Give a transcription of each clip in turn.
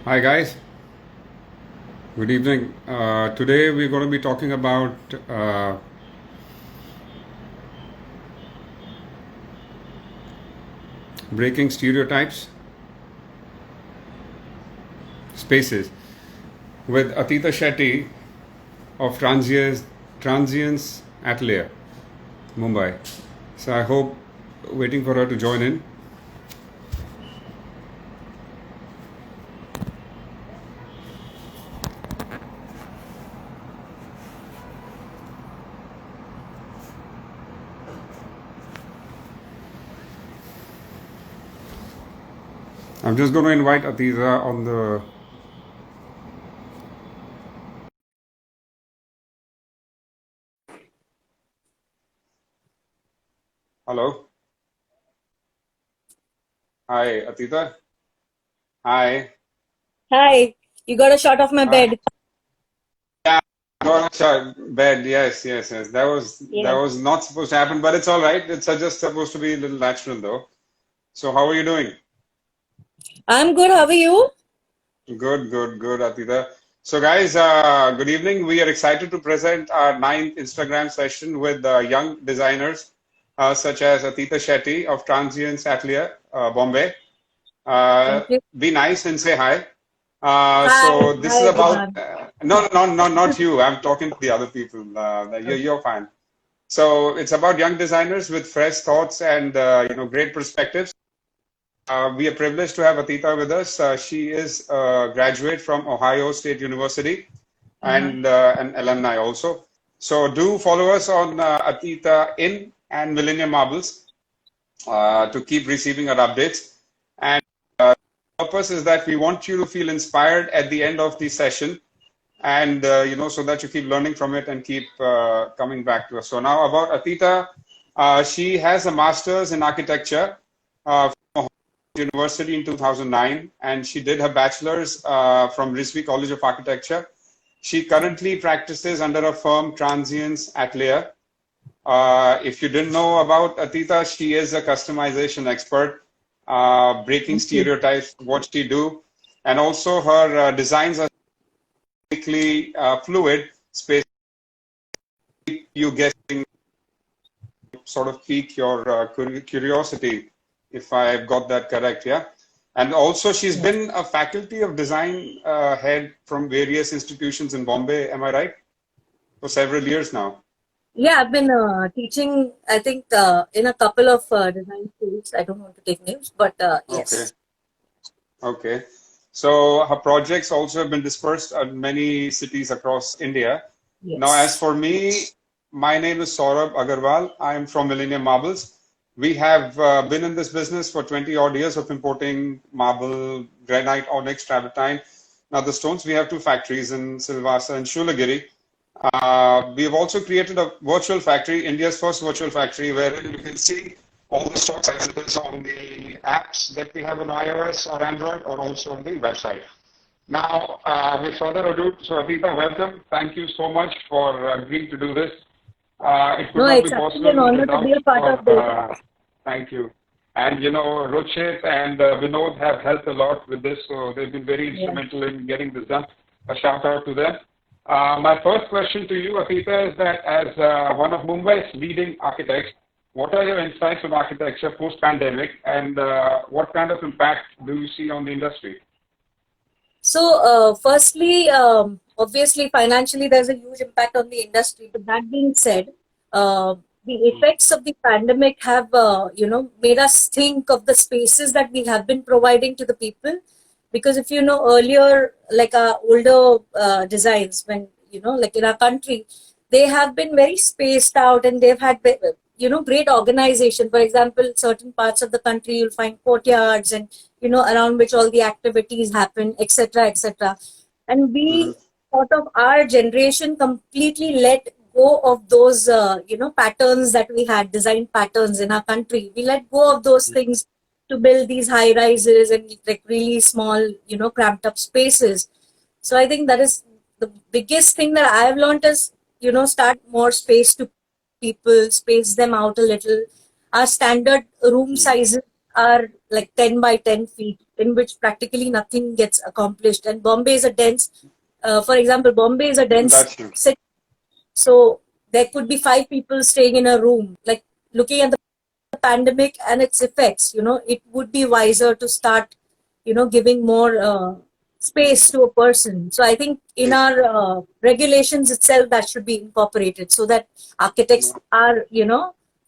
Hi guys, good evening. Today we're going to be talking about breaking stereotypes, spaces, with Atita Shetty of Tranziens Atelier, Mumbai. So I hope waiting for her to join in. I'm just going to invite Atita on the. Hello. Hi, Atita. Hi. Hi, you got a shot of my Hi. bed. Yeah, gotcha. Bed. Yes. That Yeah. was not supposed to happen, but it's all right. It's just supposed to be a little natural though. So how are you doing? I'm good. How are you? Good, Atita. So, guys, good evening. We are excited to present our ninth Instagram session with young designers such as Atita Shetty of Tranziens Atelier, Bombay. Thank you. Be nice and say hi. Hi. So, this Hi, is about everyone. no, not you. I'm talking to the other people. You're fine. So, it's about young designers with fresh thoughts and great perspectives. We are privileged to have Atita with us. She is a graduate from Ohio State University Uh-huh. and an alumni also. So do follow us on Atita in and Millennium Marbles to keep receiving our updates. And the purpose is that we want you to feel inspired at the end of the session and so that you keep learning from it and keep coming back to us. So now about Atita, she has a master's in architecture from University in 2009, and she did her bachelor's from Rizvi College of Architecture. She currently practices under a firm, Tranziens Atelier. If you didn't know about Atita, she is a customization expert, breaking Thank you. stereotypes, what she do, and also her designs are basically fluid, space you guessing, sort of pique your curiosity, if I've got that correct, yeah. And also, she's Yeah. been a faculty of design head from various institutions in Bombay, am I right? For several years now. Yeah, I've been teaching, I think, in a couple of design schools. I don't want to take names, but Okay, yes. okay. So her projects also have been dispersed in many cities across India. Now, as Yes. for me, my name is Saurabh Agarwal. I am from Millennium Marbles. We have been in this business for 20 odd years of importing marble, granite, onyx, travertine. Now, the stones, we have two factories in Silvassa and Shulagiri. We have also created a virtual factory, India's first virtual factory, where you can see all the stock sizes on the apps that we have on iOS or Android, or also on the website. Now, with further ado, so Atita, welcome. Thank you so much for agreeing to do this. It could No, not be it's actually an possible honor to without be a part your, of this. thank you. And Rochit and Vinod have helped a lot with this, so they've been very Yeah. instrumental in getting this done. A shout out to them. My first question to you, Atita, is that as one of Mumbai's leading architects, what are your insights on architecture post-pandemic, and what kind of impact do you see on the industry? So, firstly, obviously, financially, there's a huge impact on the industry. But that being said, uh, the effects of the pandemic have, made us think of the spaces that we have been providing to the people. Because if you know earlier, like our older designs, when like in our country, they have been very spaced out and they've had, great organization. For example, certain parts of the country, you'll find courtyards and around which all the activities happen, etc., etc. And Mm-hmm. we sort of our generation completely let go of those patterns that we had, design patterns in our country. We let go of those things to build these high rises and like really small, cramped up spaces. So I think that is the biggest thing that I've learned is, start more space to people, space them out a little. Our standard room sizes are like 10 by 10 feet in which practically nothing gets accomplished. And Bombay is a dense, for example, Bombay is a dense That's true. city. So there could be 5 people staying in a room. Like looking at the pandemic and its effects, it would be wiser to start, giving more space to a person. So I think in our regulations itself, that should be incorporated so that architects are,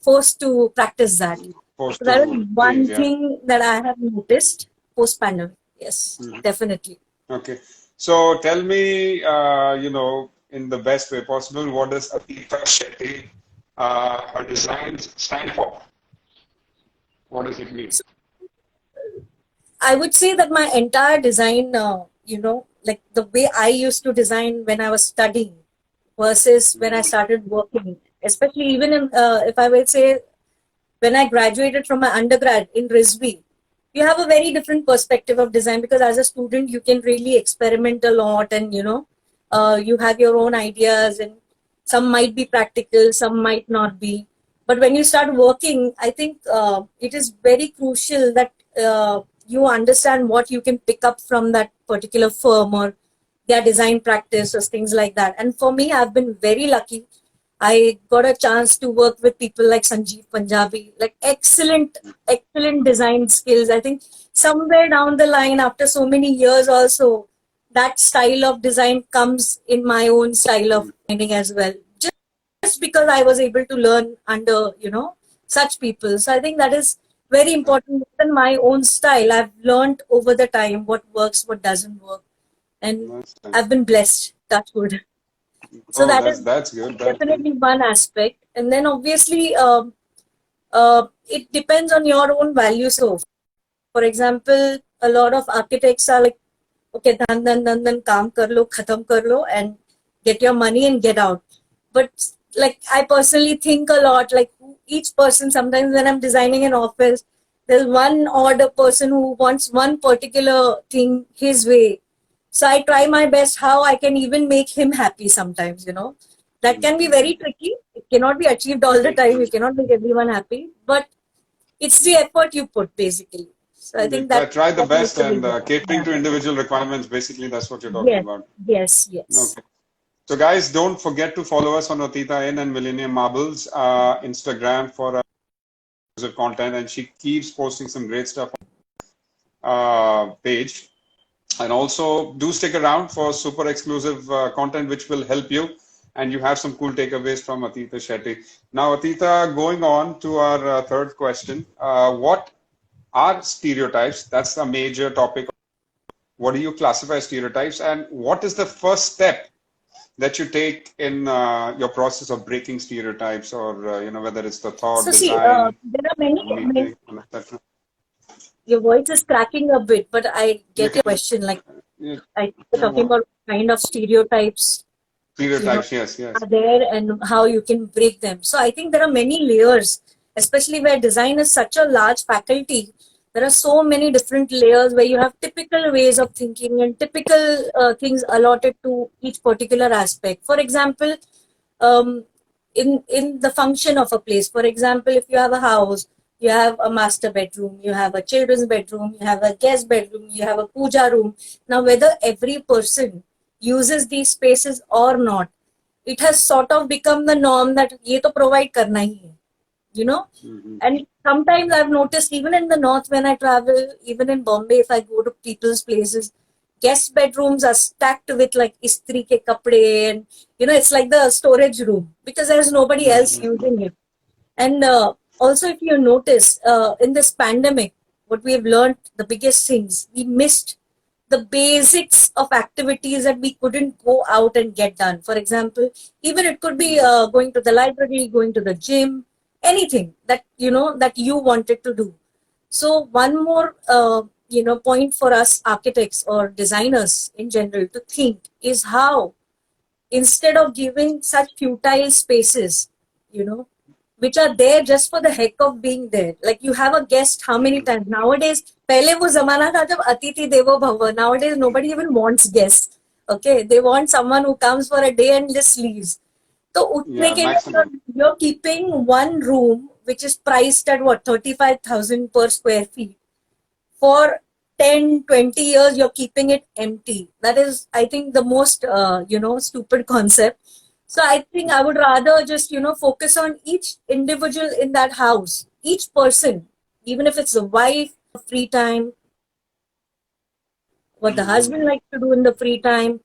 forced to practice that. Forced So that is to change, one yeah. thing that I have noticed post-pandemic. Yes, definitely. Okay. So tell me, in the best way possible, what does Atita Shetty, her designs stand for? What does it mean? I would say that my entire design, like the way I used to design when I was studying versus when I started working, especially even if I will say when I graduated from my undergrad in Rizvi, you have a very different perspective of design because as a student, you can really experiment a lot and, you have your own ideas and some might be practical, some might not be. But when you start working, I think it is very crucial that you understand what you can pick up from that particular firm or their design practice or things like that. And for me, I've been very lucky. I got a chance to work with people like Sanjeev Punjabi, like excellent, excellent design skills. I think somewhere down the line, after so many years, also that style of design comes in my own style of designing as well. Just because I was able to learn under, such people. So I think that is very important. Even my own style, I've learned over the time what works, what doesn't work, and I've been blessed. Touch wood. So Oh, that is that's good. That's good. definitely one aspect. And then obviously, it depends on your own values. So, for example, a lot of architects are like, okay, dhan, kaam kar lo, khatam kar lo, and get your money and get out. But like, I personally think a lot, like each person, sometimes when I'm designing an office, there's one odd person who wants one particular thing his way. So I try my best how I can even make him happy sometimes, That can be very tricky. It cannot be achieved all the time. You cannot make everyone happy, but it's the effort you put basically. So I think Try the that makes best a big and difference. catering Yeah. to individual requirements. Basically, that's what you're talking Yes, about. yes. Okay. So guys, don't forget to follow us on Atita In and Millennium Marbles Instagram for exclusive content, and she keeps posting some great stuff on page. And also do stick around for super exclusive content which will help you, and you have some cool takeaways from Atita Shetty. Now, Atita, going on to our third question, what are stereotypes? That's a major topic. What do you classify as stereotypes, and what is the first step that you take in your process of breaking stereotypes, or whether it's the thought, So see, design, there are many. meeting, etc. Your voice is cracking a bit, but I You get your can, question. Like yeah, I think you're talking about kind of stereotypes, stereotypes, yes. are there and how you can break them. So I think there are many layers, especially where design is such a large faculty. There are so many different layers where you have typical ways of thinking and typical things allotted to each particular aspect. For example, um, in the function of a place. For example, if you have a house, you have a master bedroom, you have a children's bedroom, you have a guest bedroom, you have a puja room. Now, whether every person uses these spaces or not, it has sort of become the norm that ye to provide karna hi hai, you know. And sometimes I've noticed even in the north when I travel, even in Bombay, if I go to people's places, guest bedrooms are stacked with like istri ke kapde, and it's like the storage room because there's nobody else using it. And also, if you notice, in this pandemic, what we have learned, the biggest things, we missed the basics of activities that we couldn't go out and get done. For example, even it could be going to the library, going to the gym, anything that, that you wanted to do. So one more, point for us architects or designers in general to think is how, instead of giving such futile spaces, which are there just for the heck of being there. Like you have a guest how many times? Nowadays, pehle wo zamana tha jab Atiti Devo Bhava. Nowadays, nobody even wants guests. Okay, they want someone who comes for a day and just leaves. So utne Yeah, ke liye maximum. you're keeping one room which is priced at what 35,000 per square feet for 10, 20 years, you're keeping it empty. That is, I think, the most, stupid concept. So I think I would rather just, focus on each individual in that house, each person, even if it's a wife, free time, what the husband likes to do in the free time.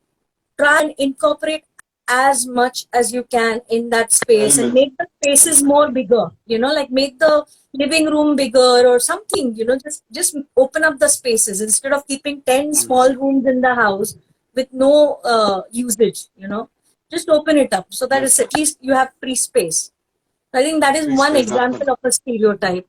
Try and incorporate as much as you can in that space and Elements. make the spaces more bigger, like make the living room bigger or something, just open up the spaces instead of keeping 10 small rooms in the house with no usage, just open it up so that Yes, it's at least you have free space. I think that is free one space. That's example of a stereotype.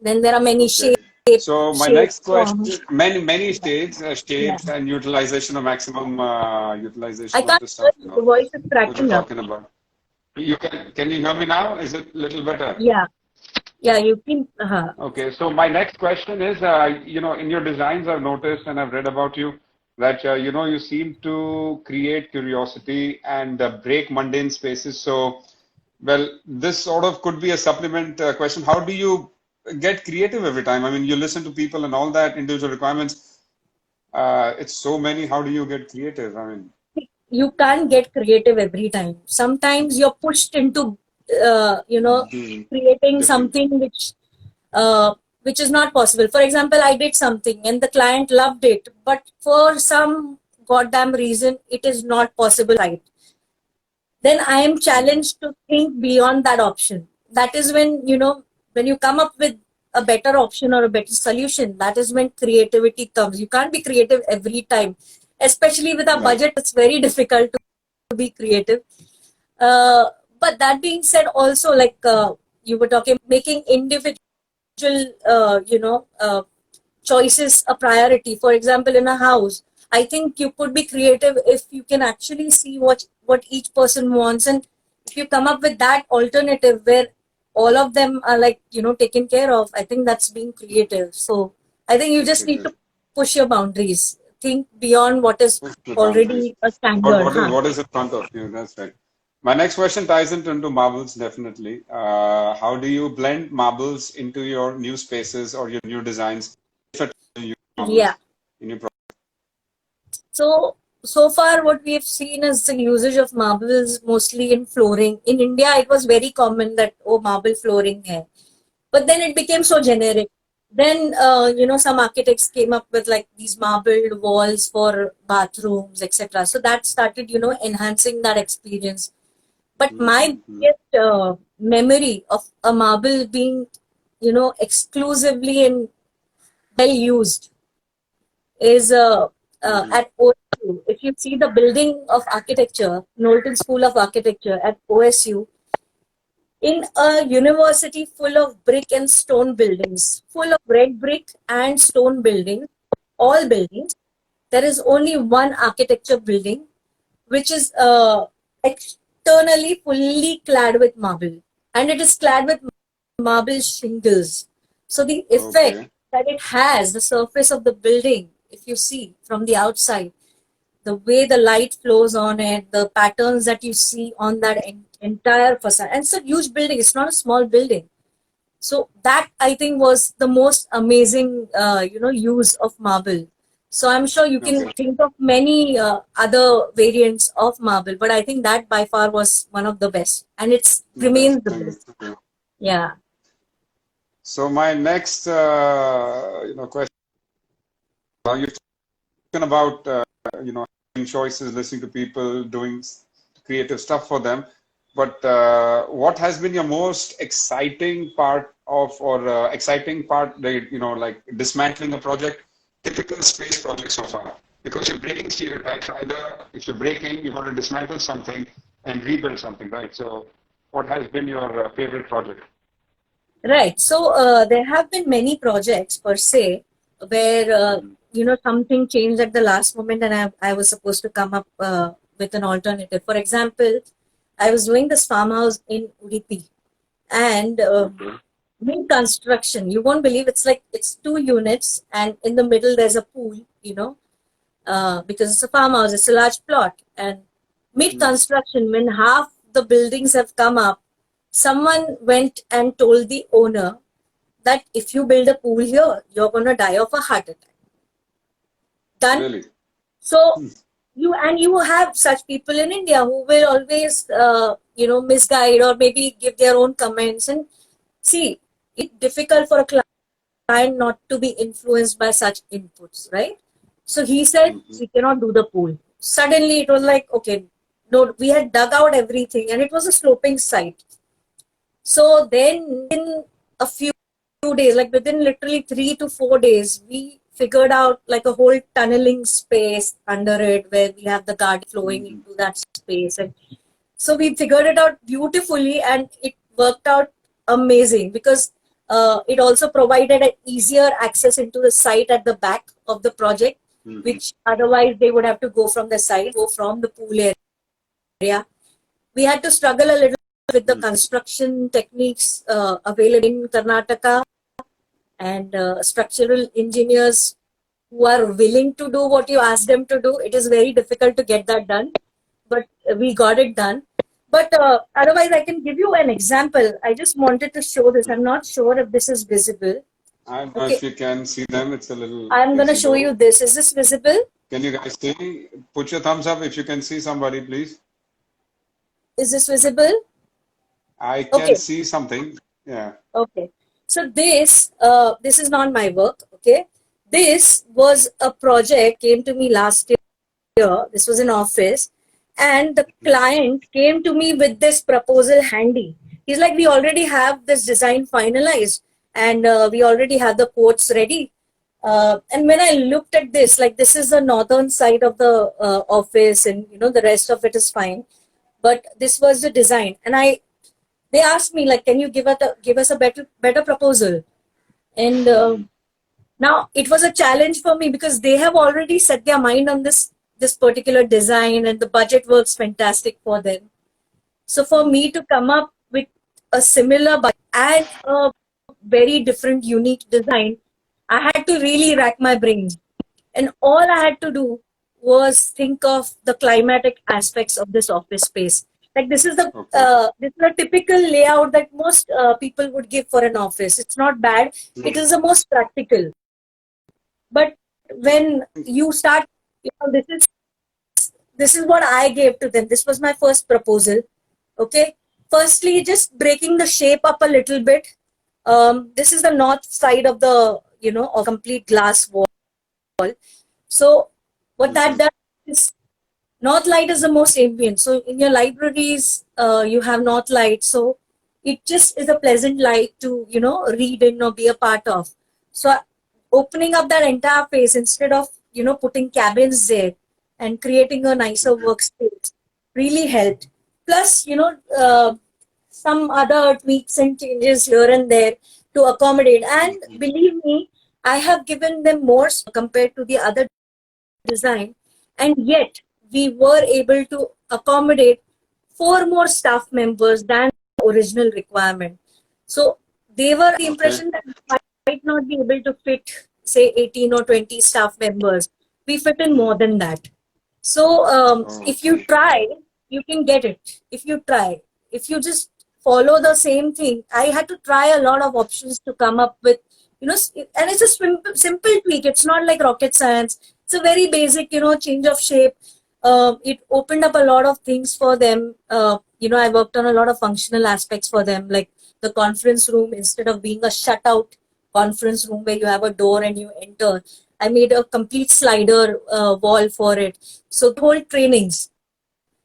Then there are many okay. So my shapes, next question, forms. many Yeah, yeah. shapes and utilization or maximum I utilization of can't the hear stuff, you. The voice is what you're cracking up. talking about. Can you hear me now? Is it a little better? Yeah, yeah, you can. Okay, so my next question is, in your designs, I've noticed and I've read about you that, you seem to create curiosity and break mundane spaces. So, well, this sort of could be a supplement question. How do you get creative every time? I mean, you listen to people and all that, individual requirements. It's so many. How do you get creative? I mean, You can't get creative every time. Sometimes you're pushed into, doing creating different. something which is not possible. For example, I did something and the client loved it, but for some goddamn reason, it is not possible. Right? Then I am Mhm. challenged to think beyond that option. That is when you come up with a better option or a better solution, that is when creativity comes. You can't be creative every time, especially with a Right. budget. It's very difficult to be creative. Uh, but that being said, also like you were talking, making individual, choices a priority. For example, in a house, I think you could be creative if you can actually see what each person wants, and if you come up with that alternative where all of them are like taken care of. I think that's being creative. So I think you just need to push your boundaries, think beyond what is Push the boundaries. already a standard. Huh? What is in front of you? That's right. My next question ties into marbles definitely. How do you blend marbles into your new spaces or your new designs? If at all you use Yeah. marbles in your So far, what we have seen is the usage of marbles mostly in flooring. In India, it was very common that marble flooring hai. But then it became so generic. Then some architects came up with like these marbled walls for bathrooms, etc. So that started enhancing that experience. But my mm-hmm. biggest memory of a marble being exclusively and well used is Mm-hmm. at OSU. If you see the building of architecture, Knowlton School of Architecture at OSU, in a university full of brick and stone buildings, full of red brick and stone buildings, all buildings, there is only one architecture building which is externally fully clad with marble, and it is clad with marble shingles. So the effect Okay. that it has, the surface of the building, if you see from the outside, the way the light flows on it, the patterns that you see on that entire facade. And it's a huge building, it's not a small building. So that I think was the most amazing, use of marble. So I'm sure you can Okay. think of many other variants of marble, but I think that by far was one of the best, and it's The best remains the thing. best. Okay. Yeah, So my next question. You've spoken about having choices, listening to people, doing creative stuff for them. But what has been your most exciting part exciting part, like dismantling a project, typical space project so far? Because you're breaking stereotypes. Either if you're breaking, you're going to dismantle something and rebuild something, right? So, what has been your favorite project? right. So there have been many projects per se where Mm-hmm. something changed at the last moment, and I was supposed to come up with an alternative. For example, I was doing this farmhouse in Udupi, and Okay. mid construction. You won't believe, it's two units, and in the middle there's a pool. Because it's a farmhouse, it's a large plot, and mid Mm-hmm. construction, when half the buildings have come up, someone went and told the owner that if you build a pool here, you're going to die of a heart attack. Done. Really? So you have such people in India who will always, misguide or maybe give their own comments. And see, it's difficult for a client not to be influenced by such inputs, right? So he said, we cannot do the pool. Suddenly it was like, okay, no, we had dug out everything and it was a sloping site. So then in a few days, like within literally 3 to 4 days, we figured out like a whole tunneling space under it where we have the garden flowing into that space. And so we figured it out beautifully and it worked out amazing because it also provided an easier access into the site at the back of the project, which otherwise they would have to go from the site, go from the pool area. We had to struggle a little with the construction techniques available in Karnataka and structural engineers who are willing to do what you ask them to do. It is very difficult to get that done, but we got it done. But otherwise, I can give you an example. I just wanted to show this. I'm not sure if this is visible. I don't know if you can see them. It's a little. I'm going to show you this. Is this visible? Can you guys see? Put your thumbs up if you can see somebody, please. Is this visible? I can see something. Yeah. Okay. So this is not my work. Okay. This was a project came to me last year. This was an office. And the client came to me with this proposal handy. He's like, we already have this design finalized and we already have the quotes ready. And when I looked at this, like this is the northern side of the office and the rest of it is fine. But this was the design. And they asked me like, can you give us a better proposal? And now it was a challenge for me because they have already set their mind on this particular design and the budget works fantastic for them. So for me to come up with a similar budget and a very different, unique design, I had to really rack my brains. And all I had to do was think of the climatic aspects of this office space. Like this is a typical layout that most people would give for an office. It's not bad. It is the most practical. But when you start, this is what I gave to them. This was my first proposal. Okay. Firstly, just breaking the shape up a little bit. This is the north side of the, a complete glass wall. So what that does is north light is the most ambient. So in your libraries, you have north light. So it just is a pleasant light to, read in or be a part of. So opening up that entire face instead of, putting cabins there and creating a nicer workspace really helped. Plus, some other tweaks and changes here and there to accommodate. And believe me, I have given them more compared to the other design. And yet, we were able to accommodate 4 more staff members than the original requirement. So, they were the impression that we might not be able to fit, say, 18 or 20 staff members. We fit in more than that. So, if you try, you can get it. If you try. If you just follow the same thing, I had to try a lot of options to come up with, and it's a simple tweak. It's not like rocket science. It's a very basic, change of shape. It opened up a lot of things for them. I worked on a lot of functional aspects for them, like the conference room, instead of being a shutout conference room where you have a door and you enter, I made a complete slider wall for it. So the whole trainings.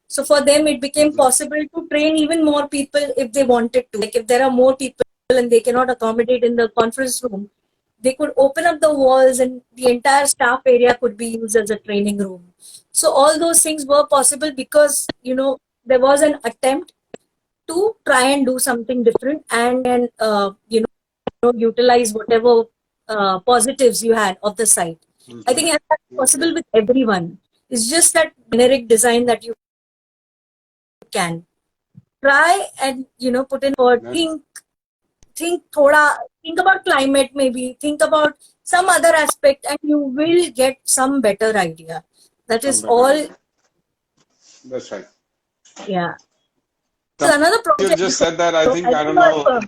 So for them, it became possible to train even more people if they wanted to. Like if there are more people and they cannot accommodate in the conference room, they could open up the walls and the entire staff area could be used as a training room. So all those things were possible because, there was an attempt to try and do something different and utilize whatever positives you had of the site. I think that's possible with everyone. It's just that generic design that you can try and put in for think about climate, maybe think about some other aspect, and you will get some better idea. That is all. That's right. Yeah. So another project. You just said that. I think I don't know.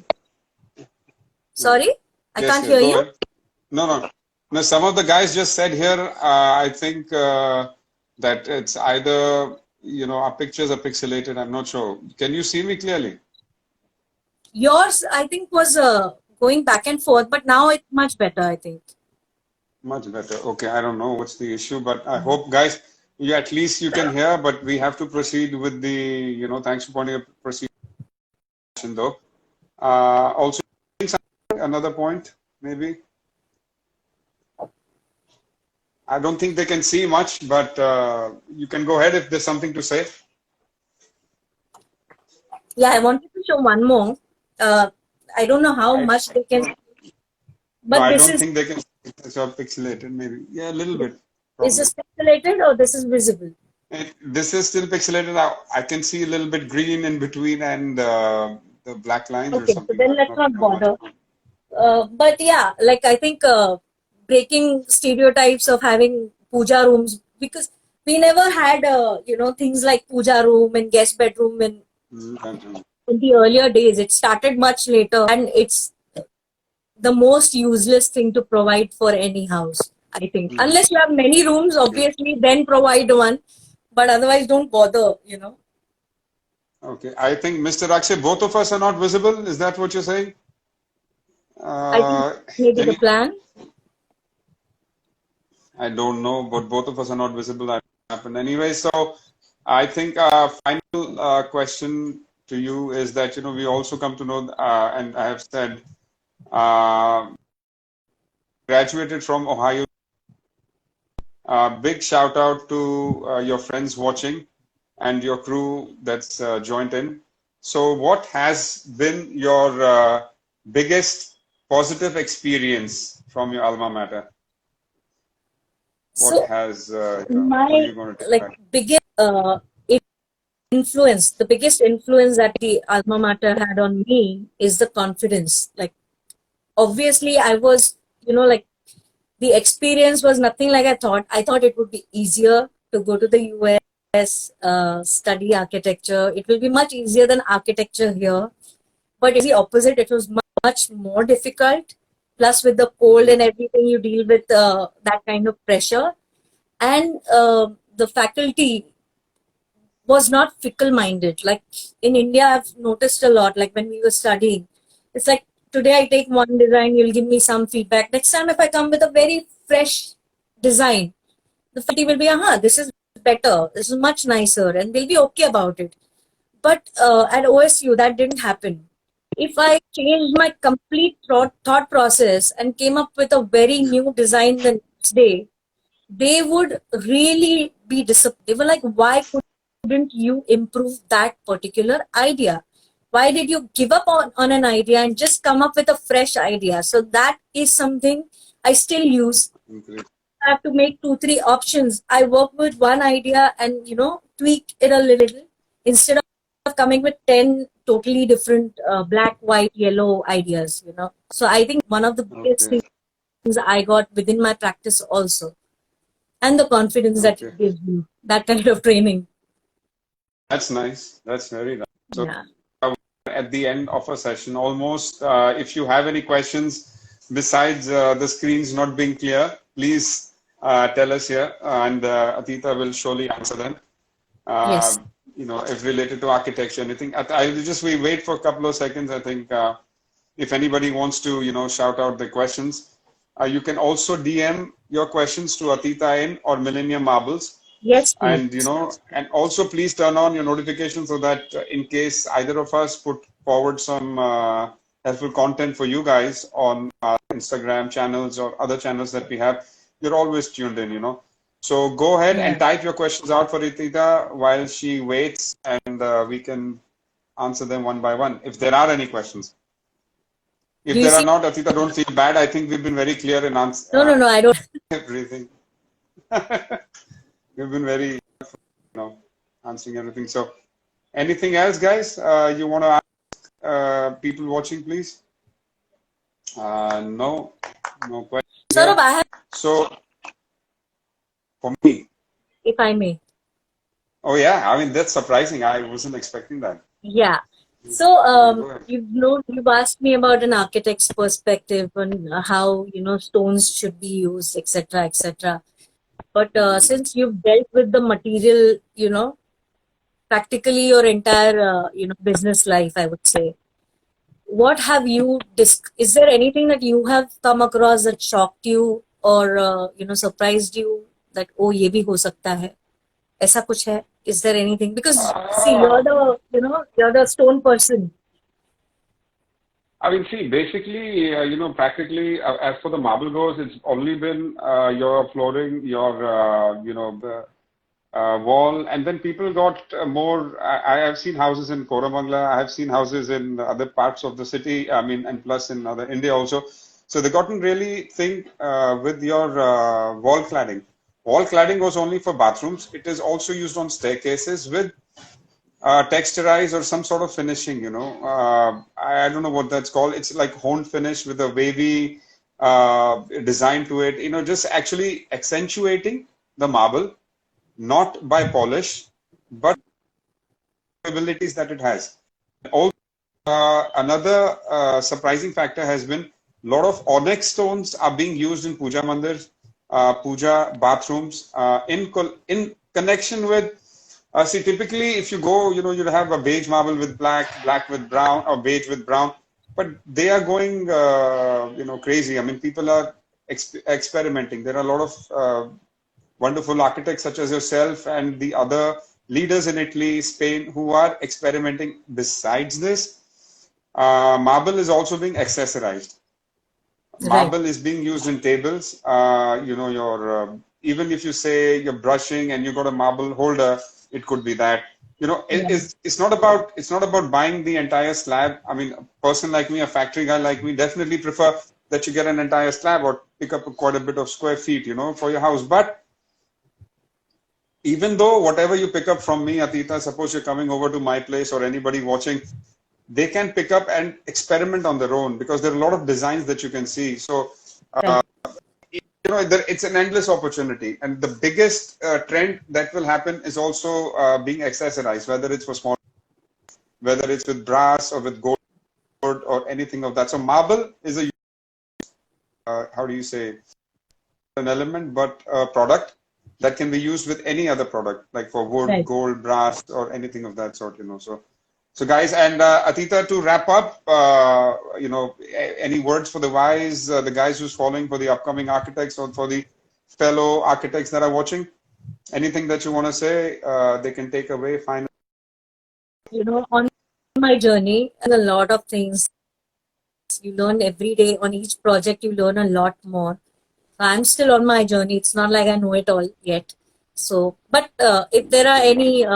Sorry. I Yes, can't yes, hear go you. ahead. No, no. No, some of the guys just said here, I think that it's either, our pictures are pixelated. I'm not sure. Can you see me clearly? Yours, I think, was going back and forth, but now it's much better, I think. Much better. Okay, I don't know what's the issue, but I hope, guys, you at least you can hear, but we have to proceed with the, thanks for pointing out proceed though. Also, another point, maybe. I don't think they can see much, but you can go ahead if there's something to say. Yeah, I wanted to show one more. I don't know how I much they can, don't, no, but I this don't is, think they can. It's all pixelated, maybe. Yeah, a little bit, is probably. this pixelated or this is visible? This is still pixelated. I can see a little bit green in between and the black lines or Okay, so something. then I'm let's not not sure much. bother. But yeah, like I think breaking stereotypes of having puja rooms, because we never had things like puja room and guest bedroom in the earlier days. It started much later, and it's the most useless thing to provide for any house, I think. Unless you have many rooms, Okay. obviously, then provide one. But otherwise, don't bother. Okay. I think Mr. Akshay, both of us are not visible. Is that what you're saying? I think Uh, maybe can the you? plan. I don't know, but both of us are not visible. That happened anyway. So I think final question to you is that we also come to know, and I have said, uh, graduated from Ohio. Big shout out to your friends watching and your crew that's joined in. So, what has been your biggest positive experience from your alma mater? What So, has, what are my you going to like describe? biggest influence, the biggest influence that the alma mater had on me is the confidence. Like, obviously, I was, like the experience was nothing like I thought. I thought it would be easier to go to the US, study architecture. It will be much easier than architecture here. But it's the opposite. It was much more difficult. Plus, with the cold Mhm. and everything, you deal with that kind of pressure. And the faculty was not fickle minded. Like in India, I've noticed a lot. Like when we were studying, it's like today I take one design, you'll give me some feedback. Next time, if I come with a very fresh design, the faculty will be, this is better, this is much nicer, and they'll be okay about it. But at OSU, that didn't happen. If I changed my complete thought process and came up with a very new design the next day, they would really be disappointed. They were like, why couldn't you improve that particular idea? Why did you give up on an idea and just come up with a fresh idea? So that is something I still use. Great. I have to make 2, 3 options. I work with one idea and tweak it a little instead of coming with 10 totally different black, white, yellow ideas. So I think one of the biggest Okay. things I got within my practice also, and the confidence that Okay. it gives you, that kind of training. That's nice. That's very nice. So, Yeah. at the end of a session, almost, if you have any questions besides the screens not being clear, please tell us here, and Atita will surely answer them. Uh, Yes. if related to architecture, anything. I'll just wait for a couple of seconds. I think if anybody wants to, shout out the questions, you can also DM your questions to Atita in or Millennium Marbles. Yes, please. And and also please turn on your notifications so that in case either of us put forward some helpful content for you guys on our Instagram channels or other channels that we have, you're always tuned in. So go ahead and Yeah. type your questions out for Itita while she waits, and we can answer them one by one if there are any questions. Do If you there are see? not, Atita, don't feel bad. I think we've been very clear in No, no, no. I don't. everything. We've been very, answering everything. So, anything else, guys? You want to ask people watching, please? No, no question Saurabh, here. I have, So, for me, if I may. oh yeah, I mean that's surprising. I wasn't expecting that. Yeah. So, Yeah, go ahead. you've asked me about an architect's perspective on how, stones should be used, etc., etc. But since you've dealt with the material, practically your entire, business life, I would say, what have you is there anything that you have come across that shocked you or, surprised you that, oh, ye bhi ho sakta hai? Aisa kuch hai? Is there anything? Because see, Uh, you're the stone person. I mean, see, basically, practically, as for the marble goes, it's only been your flooring, your, the wall, and then people got more. I have seen houses in Koramangala, I have seen houses in other parts of the city, I mean, and plus in other India also. So they gotten really think with your wall cladding. Wall cladding was only for bathrooms. It is also used on staircases with texturized or some sort of finishing, I don't know what that's called. It's like honed finish with a wavy design to it, just actually accentuating the marble, not by polish, but capabilities that it has. Also, another surprising factor has been a lot of onyx stones are being used in puja mandirs, puja bathrooms, in connection with. See, typically, if you go, you'd have a beige marble with black, black with brown, or beige with brown, but they are going, crazy. I mean, people are experimenting. There are a lot of wonderful architects such as yourself and the other leaders in Italy, Spain, who are experimenting. Besides this, marble is also being accessorized. Right. Marble is being used in tables. Your even if you say you're brushing and you got a marble holder, it could be that. Yeah. It's not about buying the entire slab. I mean, a person like me, a factory guy like me, definitely prefer that you get an entire slab or pick up quite a bit of square feet, for your house. But even though whatever you pick up from me, Atita, suppose you're coming over to my place or anybody watching, they can pick up and experiment on their own because there are a lot of designs that you can see. So, Right. it's an endless opportunity. And the biggest trend that will happen is also being accessorized, whether it's for small, whether it's with brass or with gold or anything of that. So marble is how do you say, an element, but a product that can be used with any other product, like for wood, Right. gold, brass, or anything of that sort, So guys, and Atita, to wrap up, any words for the wise, the guys who's following, for the upcoming architects or for the fellow architects that are watching? Anything that you want to say, they can take away, find. On my journey, and a lot of things you learn every day. On each project, you learn a lot more. I'm still on my journey. It's not like I know it all yet. So, but if there are any,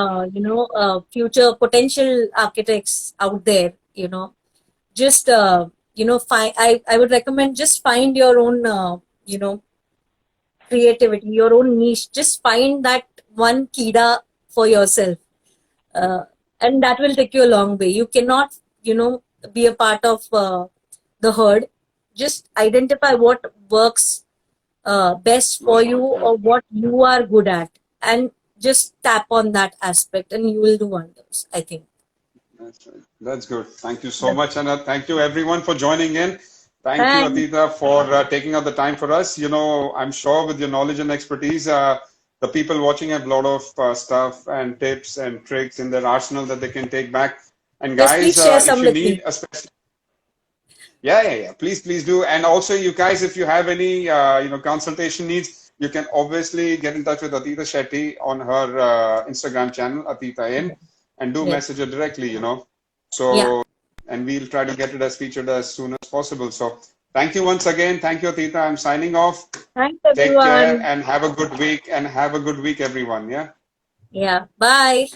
future potential architects out there, just, I would recommend just find your own, creativity, your own niche. Just find that one kida for yourself. Uh, and that will take you a long way. You cannot, be a part of the herd. Just identify what works best for you or what you are good at, and just tap on that aspect, and you will do wonders, I think. That's right. That's good. Thank you so Yeah. much, and thank you everyone for joining in. Thank you, Thanks. Atita, for taking out the time for us. I'm sure with your knowledge and expertise, the people watching have a lot of stuff and tips and tricks in their arsenal that they can take back. And Yes, guys, please share if some you with me. need a special, yeah. Please do. And also, you guys, if you have any, consultation needs, you can obviously get in touch with Atita Shetty on her Instagram channel, Atita In, and do Yes. message her directly. Yeah. So, and we'll try to get it as featured as soon as possible. So, thank you once again. Thank you, Atita. I'm signing off. Thanks, Take care everyone. and have a good week. And have a good week, everyone. Yeah. Yeah. Bye.